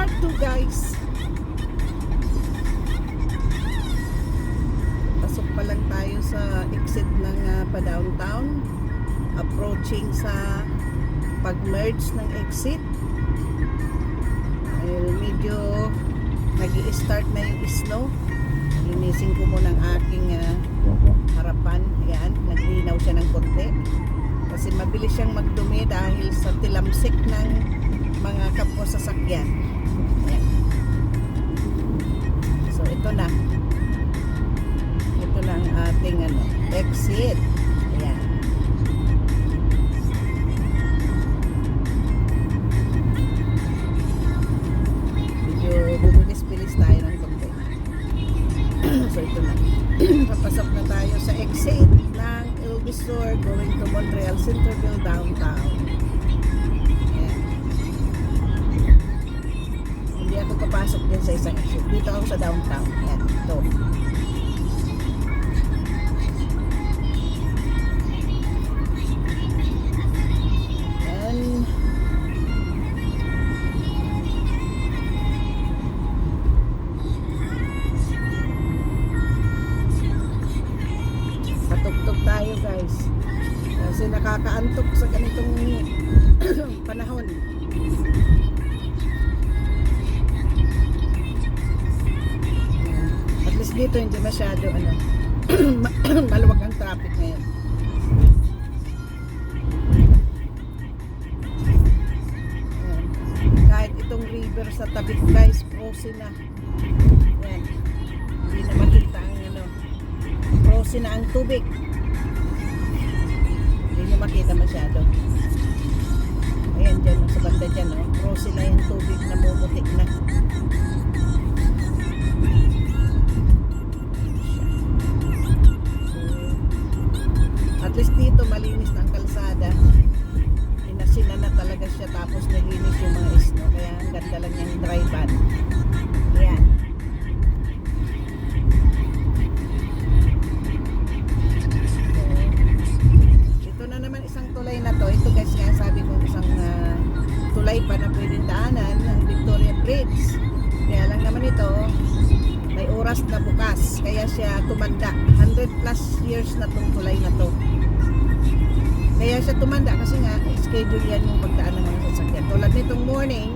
part 2 guys. Pasok pa lang tayo sa exit ng pa-downtown, approaching sa pag-merge ng exit. Medyo nag-i-start na yung snow. Linisin ko muna ang aking harapan. Ayan, naglinaw siya ng konti kasi mabilis siyang magdumi dahil sa tilamsik ng mga kapwa sasakyan. Ayan. So ito na ang ating exit. Ayan. Medyo bubulis-bilis tayo ng konti. So ito na. Papasok na tayo sa exit ng Ilvisor going to Montreal Centreville downtown. Ayan. Hindi ako papasok din sa isang exit. Dito ako sa downtown. Ayan. Ito. Patugtog tayo guys kasi nakakaantok sa ganitong panahon. At least dito hindi masyado maluwag ang traffic ngayon. Kahit itong river sa tabi guys, frozen na. Ayan. Hindi na makita ang frozen na ang tubig. Hindi nyo makita masyado. Ayan dyan, sa banda dyan, frozen na yung tubig, namumutik na. At least dito malinis na ang kalsada. Inasina na talaga siya, tapos nalinis yung mga snow. Kaya ang ganda lang yung dry van. Ayan. Isang tulay na to, ito guys nga sabi ko isang tulay pa na pwedeng daanan ng Victoria Bridge. Kaya lang naman ito may oras na bukas, kaya siya tumanda. 100 plus years na tong tulay na to, kaya siya tumanda kasi nga schedule yan yung pagdaan ng mga sasakyan. Tulad nitong morning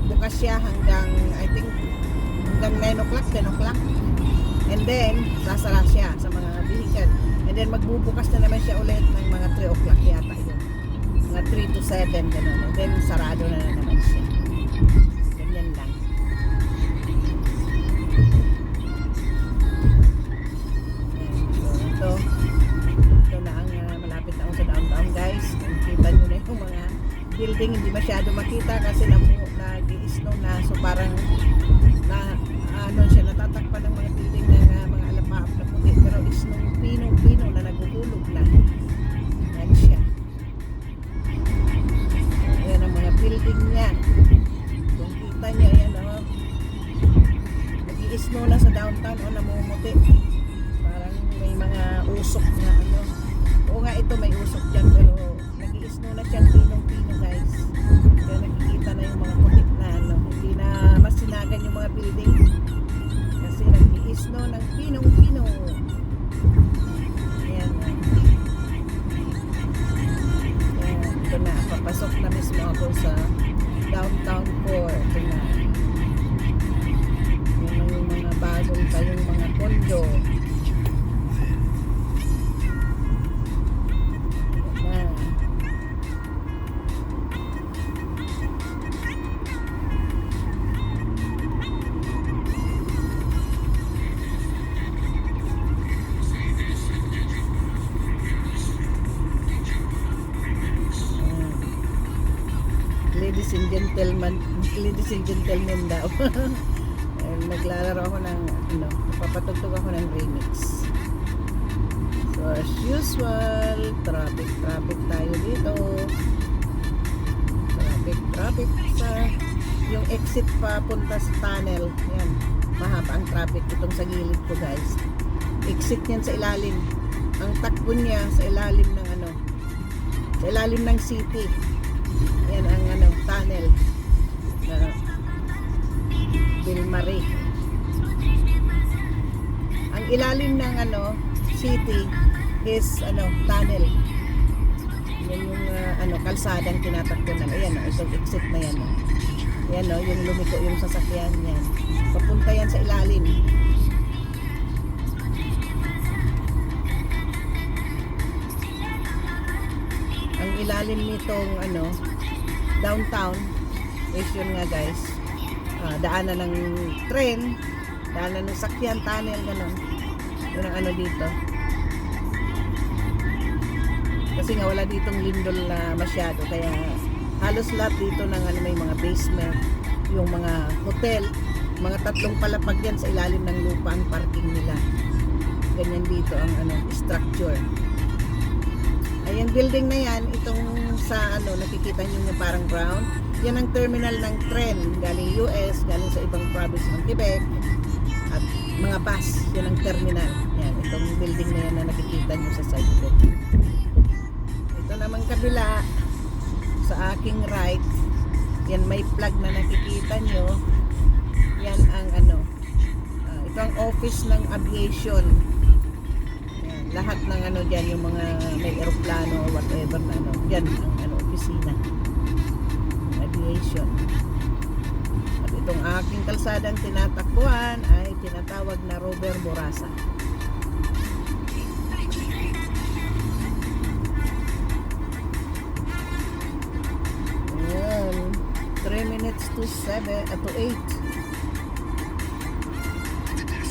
bukas siya hanggang I think hanggang 9 o'clock, 10 o'clock, and then sasara siya sa mga vehicle. And then magbubukas na naman siya ulit ng mga 3 o'clock yata yun. Mga 3 to 7 gano'n. And then sarado na naman siya. Ganyan lang. So ito na ang malapit na ako sa downtown guys. Kita nyo na yung mga building hindi masyado makita kasi nag-i-snow na. So parang siya natatakpan ng mga building ng mga alapaap na puti. Pero snow pino na naguhulog na. Yan siya. Ayan ang mga building niya. Kung kita niya, ayan nag-i-snow na sa downtown namumuti. Parang may mga usok na Oo nga, ito may usok dyan, pero nag-i-snow na siya pinong-pino guys. Kaya nakikita na yung mga putik na hindi na masinagan yung mga building. Kasi nag-i-snow ng pinong-pino. Ito na, papasok na mismo ako sa downtown core. Ito na yung mga bagong tayong mga kondo. Ladies and gentlemen daw. Naglalaro ako ng papatugtog ako ng remix. So as usual, traffic tayo dito. Traffic sa yung exit papunta sa tunnel. Yan, mahaba ang traffic itong sa gilid ko guys. Exit niyan sa ilalim. Ang takbo niya sa ilalim ng sa ilalim ng city. Yan ang tunnel. Vilmarie. Ang ilalim ng city is tunnel. Yan yung kalsadang tinatakbunan. Ayan itong exit na yan. Ayan yung lumiko yung sasakyan yan. Papunta yan sa ilalim. Ang ilalim nitong downtown is yun nga guys. Daanan ng tren, daanan ng sakyan, tunnel, gano'n. Yun ang dito. Kasi nga wala ditong lindol na masyado, kaya halos lahat dito ng may mga basement, yung mga hotel, mga 3 palapag yan sa ilalim ng lupa ang parking nila. Ganyan dito ang structure. Ayan building na yan, itong sa nakikita nyo yung parang brown, yan ang terminal ng tren galing US, galing sa ibang province ng Quebec, at mga bus, yan ang terminal. Yan, itong building na yan na nakikita nyo sa side ko. Ito naman kabila sa aking right, yan may flag na nakikita nyo, yan ang ito ang office ng aviation. Yan, lahat ng dyan, yung mga may aeroplano or whatever na dyan ang opisina aviation. At itong aking kalsadang tinatakbuhan ay tinatawag na Robert Boraza. Ayan, 3 minutes to 8.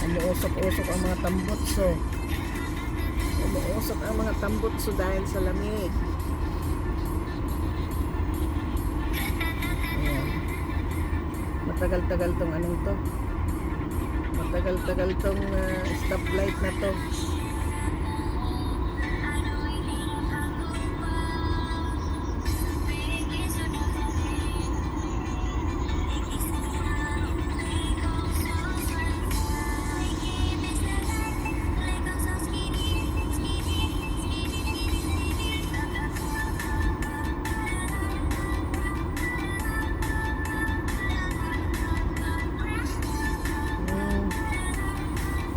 Umuusok-usok ang mga tambutso. Umuusok ang mga tambutso dahil sa lamig. Ayan. Matagal-tagal tong to. Matagal-tagal tong stoplight na to.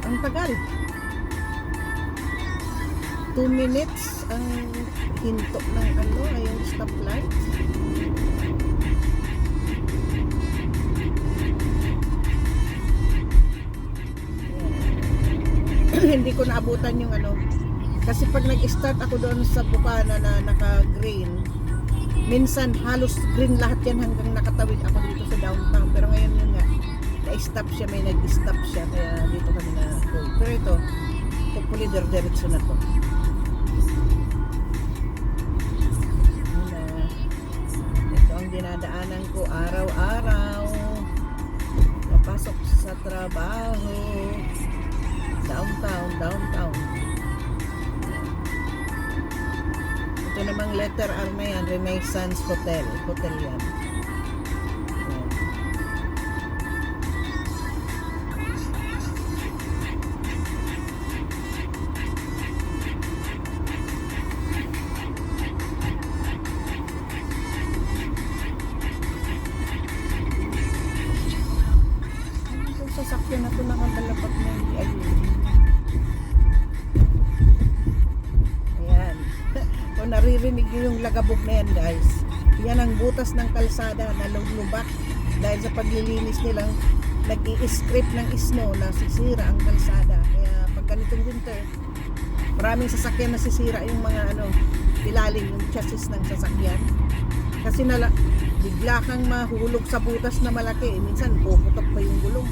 Ang tagal. 2 minutes ang hinto ng yung stoplight. Hindi ko naabutan yung kasi pag nag-start ako doon sa Bukana na naka-green, minsan halos green lahat yan hanggang nakatawid ako dito sa downtown. Pero ngayon yun nga, na-stop siya, may nag-stop siya, kaya dito kami na-hold. Pero ito, hopefully diretso na to. Ito ang dinadaanan ko araw-araw. Papasok sa trabaho. Downtown. Ito namang letter R na yan, Renaissance Hotel. Hotel yan. Sasakyan na ito nakadalapat na hindi ayun. Ayan. Kung naririnig nyo yung lagabog na yan guys, yan ang butas ng kalsada na lubak dahil sa paglilinis nilang nag-i-strip ng snow na sisira ang kalsada. Kaya pag ganitong winter, maraming sasakyan na sisira yung mga ilalim, yung chassis ng sasakyan. Kasi bigla kang mahulog sa butas na malaki. Minsan puputok pa yung gulong.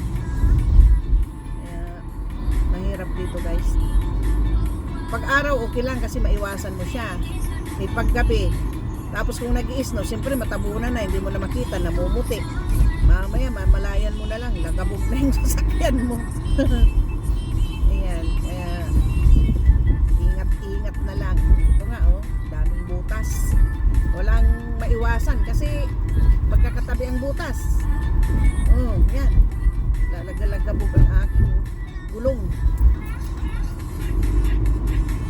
Mahirap dito guys. Pag araw okay lang kasi maiwasan mo siya. Pag gabi, tapos kung nag-i-snow, siyempre matabunan na, hindi mo na makita, namumuti. Mamaya mamalayan mo na lang, lagabog na yung sasakyan mo. Ayan, kaya ingat-ingat na lang. Ito nga daming butas. Walang maiwasan kasi magkakatabi ang butas. Yan. Lagabog ang aking gulong.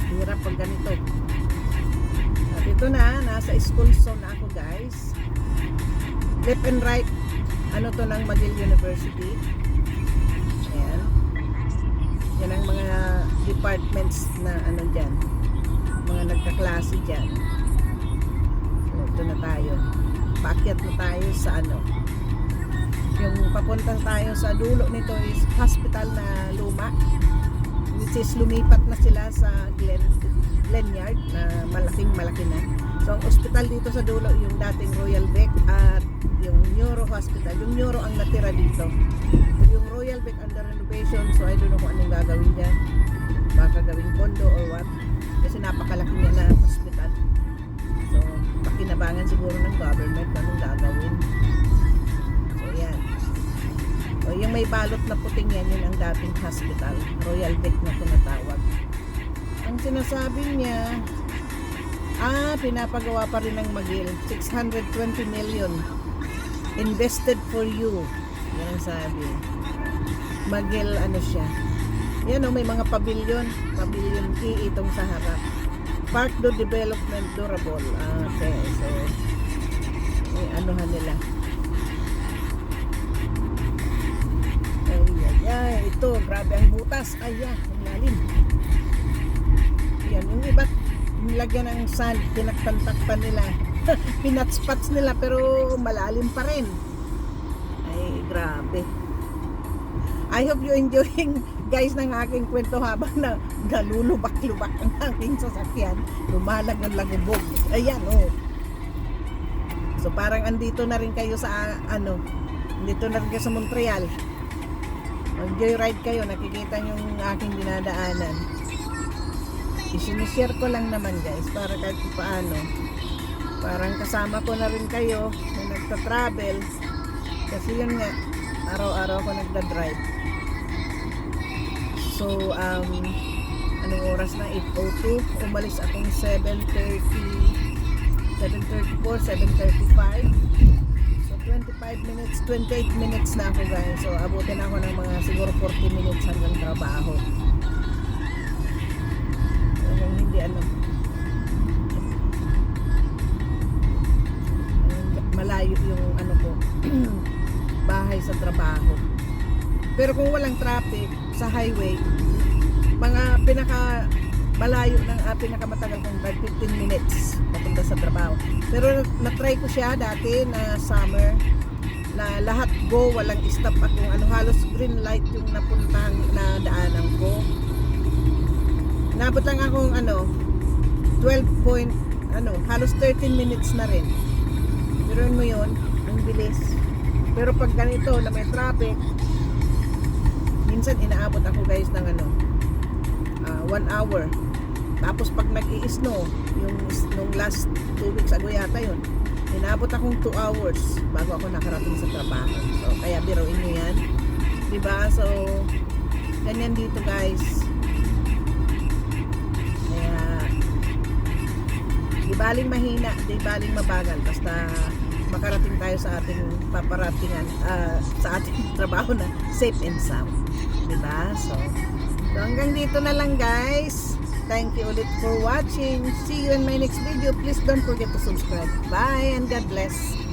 Hirap pag ganito. At ito na, nasa school zone na ako guys. Left and right ano to ng McGill University. Ayan. Yan ang mga departments na ano dyan. Mga nagkaklase dyan. So, ito na tayo. Paakyat na tayo sa ano. Yung papunta tayo sa dulo nito is hospital na luma. Which is lumipat na sila sa Glenyard na malaki na. So ang hospital dito sa dulo yung dating Royal Vic at yung Neuro Hospital. Yung Neuro ang natira dito. Yung Royal Vic under renovation, so I don't know kung anong gagawin dyan. Baka gawing condo or what. Kasi napakalaki niya na hospital. So pakinabangan siguro ng government kung anong gagawin. So yan. O yung may balot na puting yan, yun ang dating hospital. Royal Vic na tinatawag. Ang sinasabi niya, pinapagawa pa rin ng McGill. 620 million invested for you. Yan ang sabi. McGill, ano siya. Yan o, may mga pavilion. Pavilion E itong sa harap. Park do Development Durable. Okay, so anuhan nila. Ay, ito, grabe ang butas. Ayan, ang lalim. Yan, yung iba, nilagyan ng sand, pinagpantakpan nila. Pinatspats nila, pero malalim pa rin. Ay, grabe. I hope you enjoying, guys, ng aking kwento habang na nalulubak-lubak ang aking sasakyan. Lumalag ang lagubog. Ayan, oh. So, parang andito na rin kayo sa, andito na rin kayo sa Montreal. Mag-joyride kayo, nakikita nyo yung aking dinadaanan. Isinishare ko lang naman, guys, para kahit paano. Parang kasama ko na rin kayo na nagta-travel. Kasi yun nga, araw-araw ko nagda-drive. So, anong oras na? 8:02. Umalis akong 7:34, 7:35. 25 minutes, 28 minutes na ako, guys. So abutin ako ng mga siguro 40 minutes hanggang trabaho. So, hindi malayo yung ko bahay sa trabaho. Pero kung walang traffic sa highway, mga malayo ng pinakamatagal kong drive, 15 minutes papunta sa trabaho. Pero na-try ko siya dati na summer na lahat go, walang stop akong halos green light yung napuntahan na daanan ko. Nabot lang akong 12 halos 13 minutes na rin. Pero mo yun, ang bilis. Pero pag ganito na may traffic, minsan inaabot ako, guys, ng 1 hour. Tapos pag nag-i-snow, nung last 2 weeks ago yata yun, inabot akong 2 hours bago ako nakarating sa trabaho. So, kaya biruin nyo yan. Diba? So, ganyan dito, guys. Kaya, di baling mahina, di baling mabagal. Basta, makarating tayo sa ating paparatingan, sa ating trabaho na safe and sound. Diba? So hanggang dito na lang, guys. Thank you ulit for watching. See you in my next video. Please don't forget to subscribe. Bye and God bless.